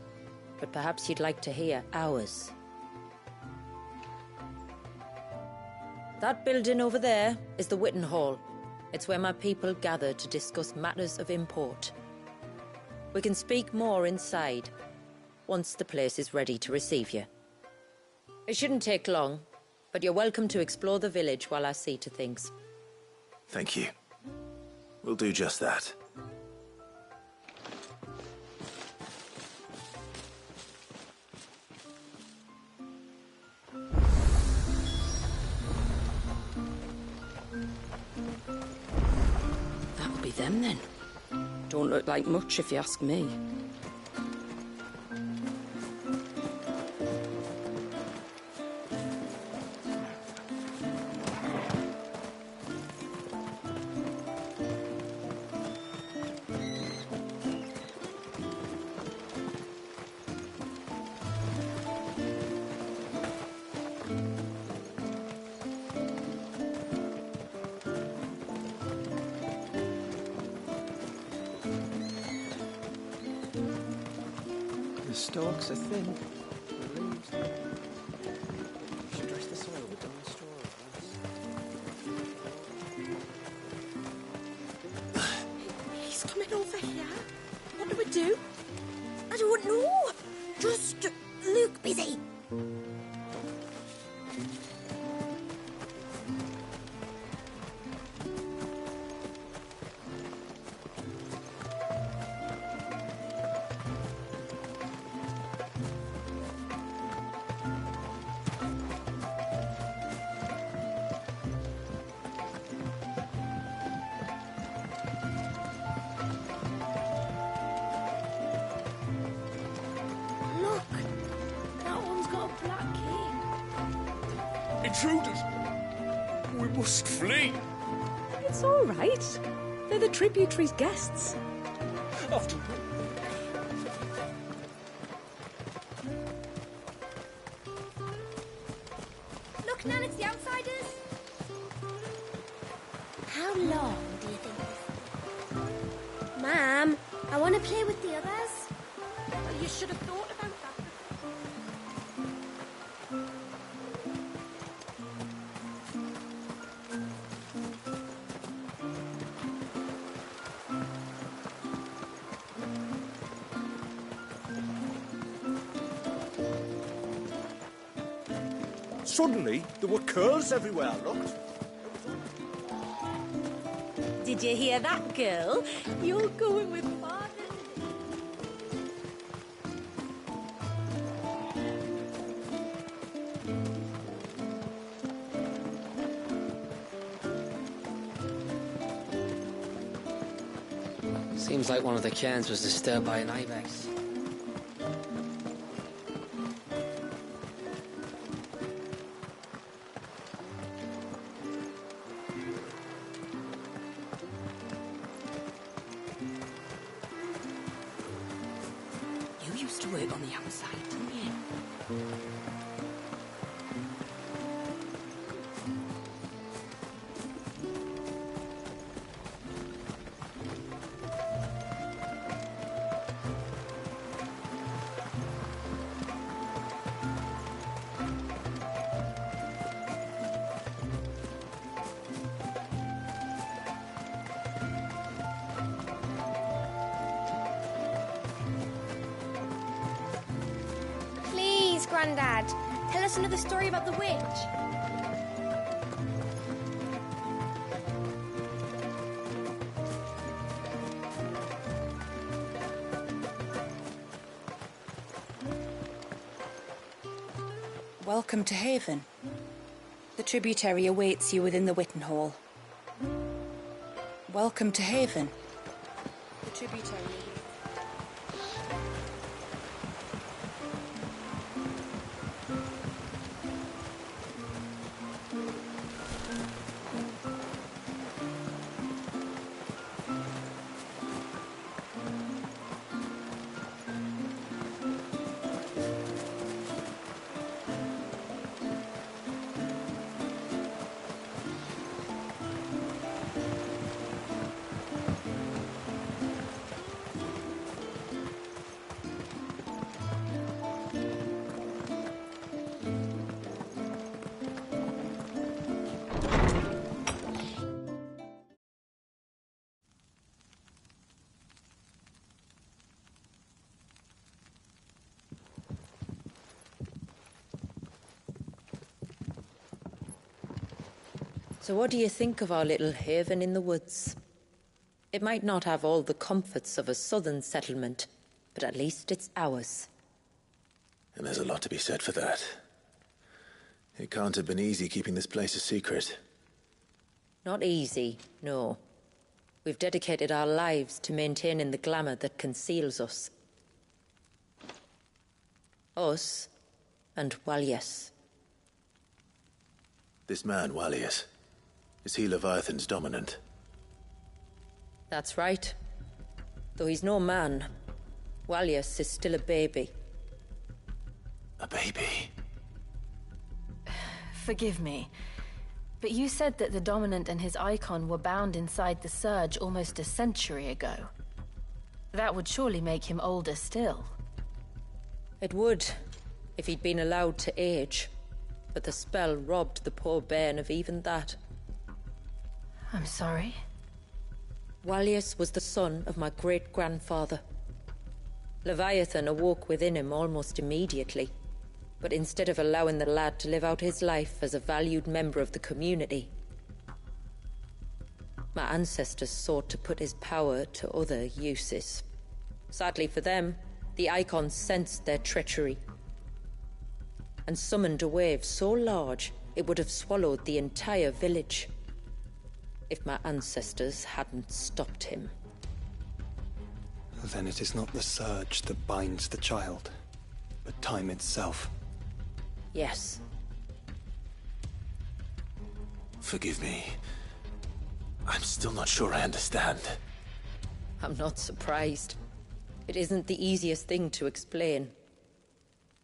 [SPEAKER 2] but perhaps you'd like to hear ours. That building over there is the Witten Hall. It's where my people gather to discuss matters of import. We can speak more inside, once the place is ready to receive you. It shouldn't take long, but you're welcome to explore the village while I see to things.
[SPEAKER 1] Thank you. We'll do just that.
[SPEAKER 17] That'll be them then. Don't look like much if you ask me.
[SPEAKER 14] The stalks are thin. The leaves. You should dress the soil with dark straw.
[SPEAKER 16] He's coming over here. What do we do? I don't know. Just look busy. Look, that one's got a black king.
[SPEAKER 7] Intruders! We must flee!
[SPEAKER 18] It's all right. They're the tributary's guests.
[SPEAKER 7] After
[SPEAKER 16] Look, Nan, it's the outsiders. How long do you think this will be? Ma'am, I want to play with the others. Well, you should have thought about that.
[SPEAKER 15] Suddenly, there were curls everywhere I looked.
[SPEAKER 16] Did you hear that, girl? You're going with father.
[SPEAKER 19] Seems like one of the cairns was disturbed by an ibex.
[SPEAKER 13] used to work on the outside, didn't you?
[SPEAKER 19] Grandad, tell us another story about the witch.
[SPEAKER 13] Welcome to Haven. The tributary awaits you within the Witten Hall. Welcome to Haven. The tributary.
[SPEAKER 2] So what do you think of our little haven in the woods? It might not have all the comforts of a southern settlement, but at least it's ours.
[SPEAKER 1] And there's a lot to be said for that. It can't have been easy keeping this place a secret.
[SPEAKER 2] Not easy, no. We've dedicated our lives to maintaining the glamour that conceals us. Us and Walias.
[SPEAKER 1] This man, Walias, is he Leviathan's dominant?
[SPEAKER 2] That's right. Though he's no man, Walias is still a baby.
[SPEAKER 1] A baby?
[SPEAKER 8] Forgive me, but you said that the Dominant and his icon were bound inside the Surge almost a century ago. That would surely make him older still.
[SPEAKER 2] It would, if he'd been allowed to age. But the spell robbed the poor bairn of even that.
[SPEAKER 8] I'm sorry?
[SPEAKER 2] Walias was the son of my great-grandfather. Leviathan awoke within him almost immediately, but instead of allowing the lad to live out his life as a valued member of the community, my ancestors sought to put his power to other uses. Sadly for them, the Icon sensed their treachery and summoned a wave so large it would have swallowed the entire village if my ancestors hadn't stopped him.
[SPEAKER 12] Then it is not the surge that binds the child, but time itself.
[SPEAKER 2] Yes.
[SPEAKER 1] Forgive me. I'm still not sure I understand.
[SPEAKER 2] I'm not surprised. It isn't the easiest thing to explain.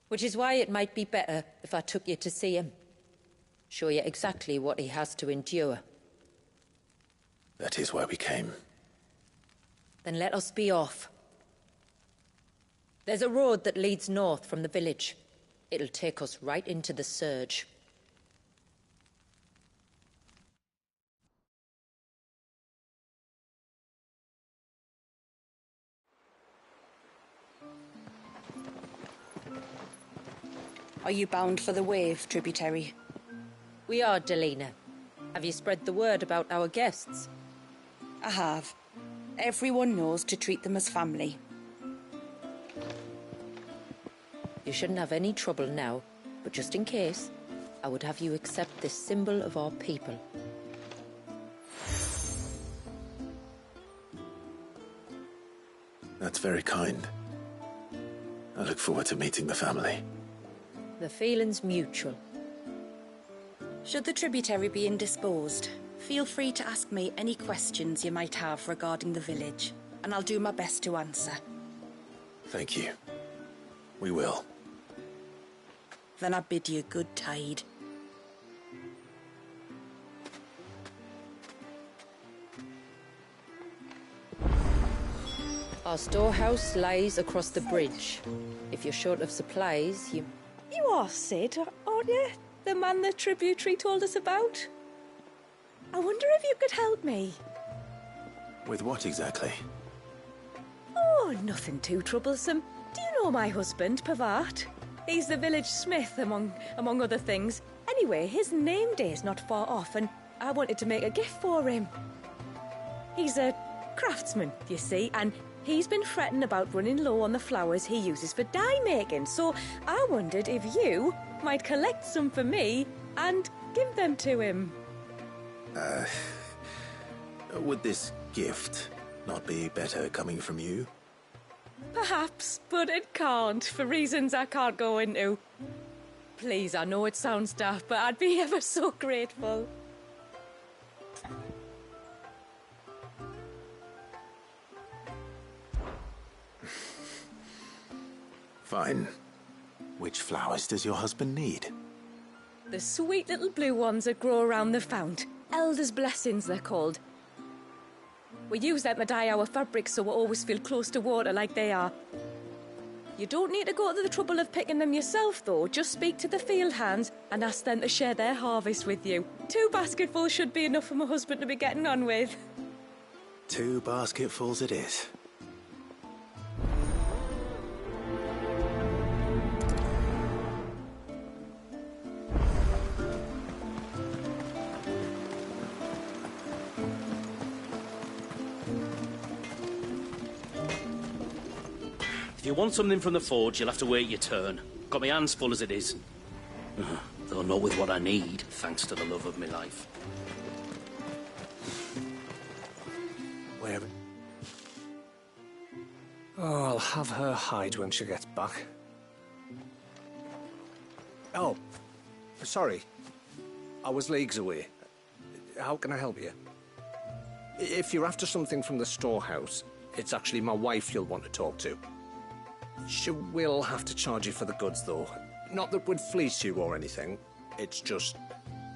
[SPEAKER 2] Which is why it might be better if I took you to see him. Show you exactly what he has to endure.
[SPEAKER 1] That is why we came.
[SPEAKER 2] Then let us be off. There's a road that leads north from the village. It'll take us right into the Surge.
[SPEAKER 13] Are you bound for the Wave, tributary?
[SPEAKER 2] We are, Delina. Have you spread the word about our guests?
[SPEAKER 13] I have. Everyone knows to treat them as family.
[SPEAKER 2] You shouldn't have any trouble now, but just in case, I would have you accept this symbol of our people.
[SPEAKER 1] That's very kind. I look forward to meeting the family.
[SPEAKER 2] The feeling's mutual.
[SPEAKER 13] Should the tributary be indisposed, feel free to ask me any questions you might have regarding the village, and I'll do my best to answer.
[SPEAKER 1] Thank you. We will.
[SPEAKER 18] Then I bid you good tide.
[SPEAKER 2] Our storehouse lies across the bridge. If you're short of supplies, you...
[SPEAKER 18] You are Sid, aren't you? The man the tributary told us about? I wonder if you could help me.
[SPEAKER 1] With what exactly?
[SPEAKER 18] Oh, nothing too troublesome. Do you know my husband, Pavat? He's the village smith, among other things. Anyway, his name day's not far off, and I wanted to make a gift for him. He's a craftsman, you see, and he's been fretting about running low on the flowers he uses for dye making, so I wondered if you might collect some for me and give them to him.
[SPEAKER 1] Would this gift not be better coming from you?
[SPEAKER 18] Perhaps, but it can't, for reasons I can't go into. Please, I know it sounds daft, but I'd be ever so grateful.
[SPEAKER 1] Fine. Which flowers does your husband need?
[SPEAKER 18] The sweet little blue ones that grow around the fount. Elder's blessings, they're called. We use them to dye our fabrics so we always feel close to water like they are. You don't need to go to the trouble of picking them yourself, though. Just speak to the field hands and ask them to share their harvest with you. 2 basketfuls should be enough for my husband to be getting on with.
[SPEAKER 1] 2 basketfuls it is.
[SPEAKER 20] If you want something from the forge, you'll have to wait your turn. Got my hands full as it is. Though not with what I need, thanks to the love of my life.
[SPEAKER 12] Where? Oh, I'll have her hide when she gets back. Oh, sorry. I was leagues away. How can I help you? If you're after something from the storehouse, it's actually my wife you'll want to talk to. She will have to charge you for the goods, though. Not that would fleece you or anything. It's just,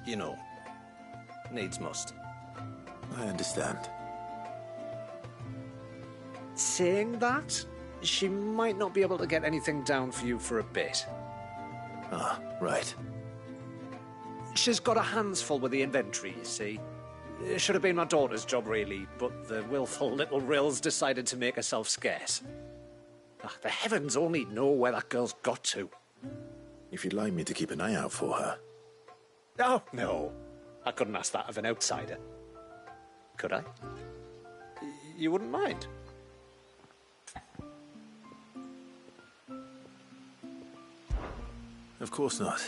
[SPEAKER 12] you know, needs must.
[SPEAKER 1] I understand.
[SPEAKER 12] Saying that, she might not be able to get anything down for you for a bit.
[SPEAKER 1] Ah, right.
[SPEAKER 12] She's got her hands full with the inventory, you see. It should have been my daughter's job, really, but the willful little Rills decided to make herself scarce. The heavens only know where that girl's got to.
[SPEAKER 1] If you'd like me to keep an eye out for her.
[SPEAKER 12] Oh, no. I couldn't ask that of an outsider. Could I? You wouldn't mind?
[SPEAKER 1] Of course not.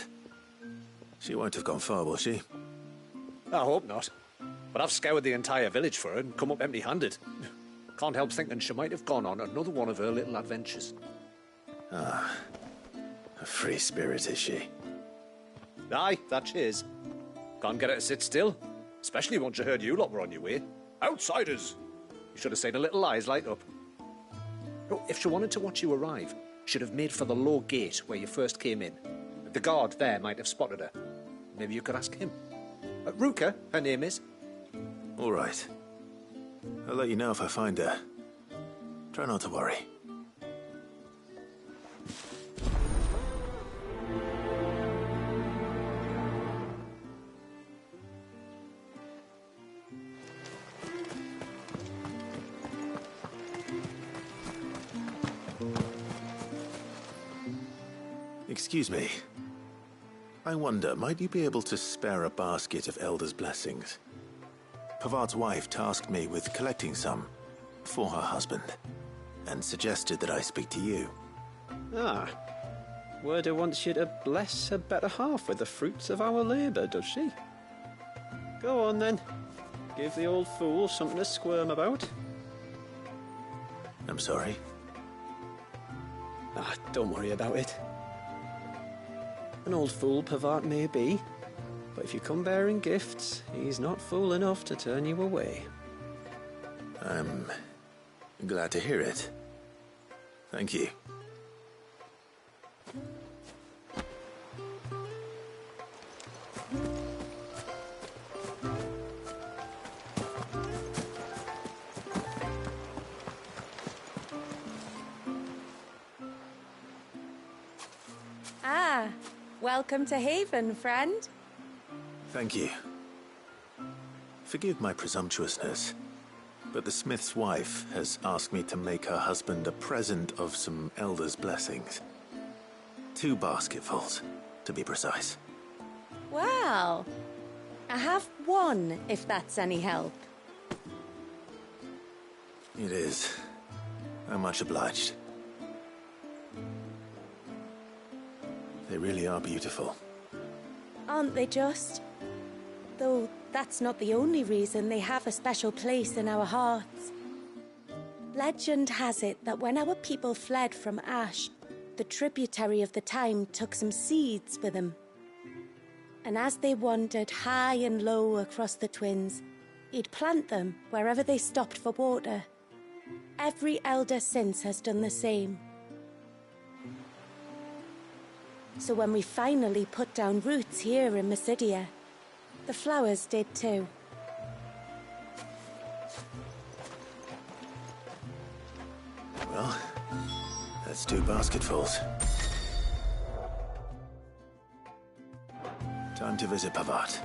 [SPEAKER 1] She won't have gone far, will she?
[SPEAKER 12] I hope not. But I've scoured the entire village for her and come up empty-handed. Can't help thinking she might have gone on another one of her little adventures.
[SPEAKER 1] Ah, a free spirit, is she?
[SPEAKER 12] Aye, that she is. Can't get her to sit still, especially once you heard you lot were on your way. Outsiders! You should have seen her little eyes light up. Oh, if she wanted to watch you arrive, she'd have made for the low gate where you first came in. The guard there might have spotted her. Maybe you could ask him. Ruka, her name is.
[SPEAKER 1] All right. I'll let you know if I find her. Try not to worry. Excuse me. I wonder, might you be able to spare a basket of Elder's blessings? Pavart's wife tasked me with collecting some for her husband, and suggested that I speak to you.
[SPEAKER 14] Ah. Werda wants you to bless her better half with the fruits of our labour, does she? Go on, then. Give the old fool something to squirm about.
[SPEAKER 1] I'm sorry.
[SPEAKER 14] Ah, don't worry about it. An old fool Pavart may be, but if you come bearing gifts, he's not fool enough to turn you away.
[SPEAKER 1] I'm glad to hear it. Thank you.
[SPEAKER 18] Welcome to Haven, friend.
[SPEAKER 1] Thank you. Forgive my presumptuousness, but the smith's wife has asked me to make her husband a present of some elder's blessings. 2 basketfuls, to be precise.
[SPEAKER 18] Well, I have 1, if that's any help.
[SPEAKER 1] It is. I'm much obliged. They really are beautiful.
[SPEAKER 16] Aren't they just? Though that's not the only reason they have a special place in our hearts. Legend has it that when our people fled from Ash, the tributary of the Tyne took some seeds with them. And as they wandered high and low across the Twins, he'd plant them wherever they stopped for water. Every elder since has done the same. So when we finally put down roots here in Mysidia, the flowers did too.
[SPEAKER 1] Well, that's 2 basketfuls. Time to visit Pavat.